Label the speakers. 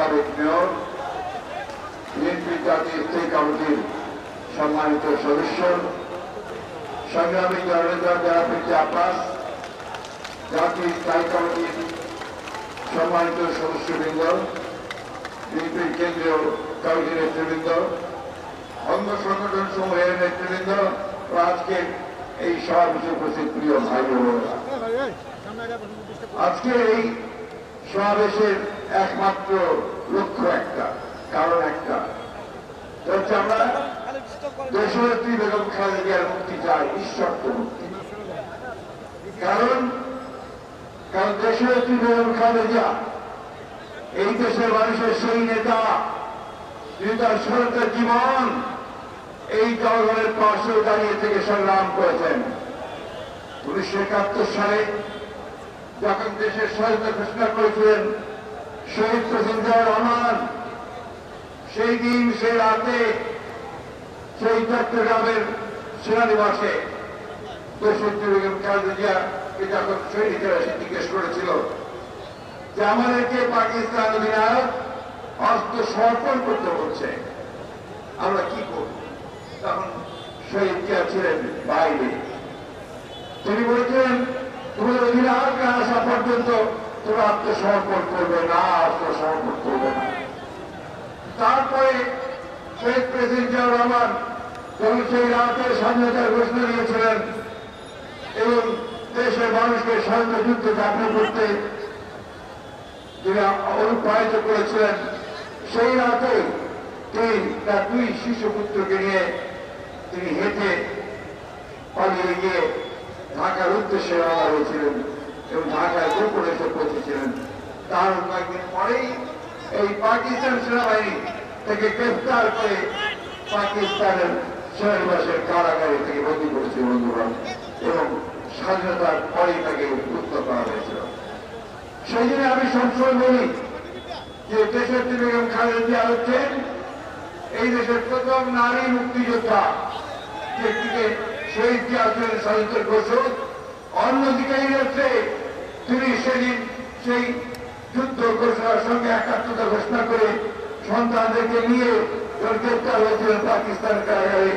Speaker 1: সাবেক mayor, BNP জাতীয় স্থায়ী কমিটির সম্মানিত সদস্য, সংগ্রামী জননেতা জনাবপতি আব্বাস, জাতীয় স্থায়ী কমিটির সম্মানিত সদস্যবৃন্দ, বিএনপির কেন্দ্রীয় কমিটির নেতৃবৃন্দ, অঙ্গ সংগঠন সমূহের নেতৃবৃন্দ ও আজকের এই সমাবেশে উপস্থিত প্রিয় ভাই বোনেরা, আজকে এই সমাবেশের একমাত্র লক্ষ্য একটা, কারণ একটা, হচ্ছে আমরা দেশনেত্রী বেগম খালেদা জিয়ার মুক্তি চাই, নিঃশর্ত মুক্তি। কারণ দেশনেত্রী বেগম খালেদা জিয়া এই দেশের মানুষের সেই নেতা, যিনি তার সারাটা জীবন এই জনগণের পাশে দাঁড়িয়ে থেকে সংগ্রাম করেছেন। 1971 সালে যখন দেশের স্বাধীনতা ঘোষণা করেছিলেন শহীদ প্রেসিডেন্ট জিয়াউর রহমান, সেই দিন সেই রাতে সেই চট্টগ্রামের সেনানিবাসে দেশনেত্রী বেগম খালেদা জিয়াকে যখন সৈনিকেরা জিজ্ঞেস করেছিল যে আমাদেরকে পাকিস্তান অধিনায়ক অস্ত্র সমর্পণ করতে বলছে, আমরা কি করব? তখন শহীদ জিয়া ছিলেন বাইরে। তিনি বলেছিলেন তোমাদের অধিনায়ক না আসা পর্যন্ত তোমরা আত্মসমর্পণ করবে না, আত্মসমর্পণ করবে না। তারপরে শহীদ প্রেসিডেন্ট জিয়াউর রহমান যখন সেই রাতে স্বাধীনতার ঘোষণা দিয়েছিলেন এবং দেশের মানুষকে স্বাধীনতা যুদ্ধে ঝাঁপিয়ে পড়তে যিনি অনুপ্রাণিত করেছিলেন, সেই রাতে তিনি তার 2 শিশুপুত্রকে নিয়ে তিনি হেঁটে পালিয়ে গিয়ে ঢাকার উদ্দেশ্যে রওনা হয়েছিলেন এবং ঢাকায় গোপনে এসে পৌঁছেছিলেন। তার কয়েকদিন পরেই এই পাকিস্তান সেনাবাহিনী থেকে গ্রেফতার করে পাকিস্তানের সেনানিবাসের কারাগারে থেকে বন্দী করেছে বন্ধুগণ, এবং স্বাধীনতার পরেই তাকে মুক্ত করা হয়েছিল। সেই জন্য আমি সবসময় বলি যে দেশনেত্রী বেগম খালেদা জিয়া হচ্ছেন এই দেশের প্রথম নারী মুক্তিযোদ্ধা, একদিকে শহীদ জিয়া ছিলেন স্বাধীনতার ঘোষক, অন্যদিকে হচ্ছে তিনি সেদিন সেই যুদ্ধ ঘোষণার সঙ্গে একাত্মতা ঘোষণা করে সন্তানদেরকে নিয়ে গ্রেফতার হয়েছিলেন পাকিস্তান কারাগারে।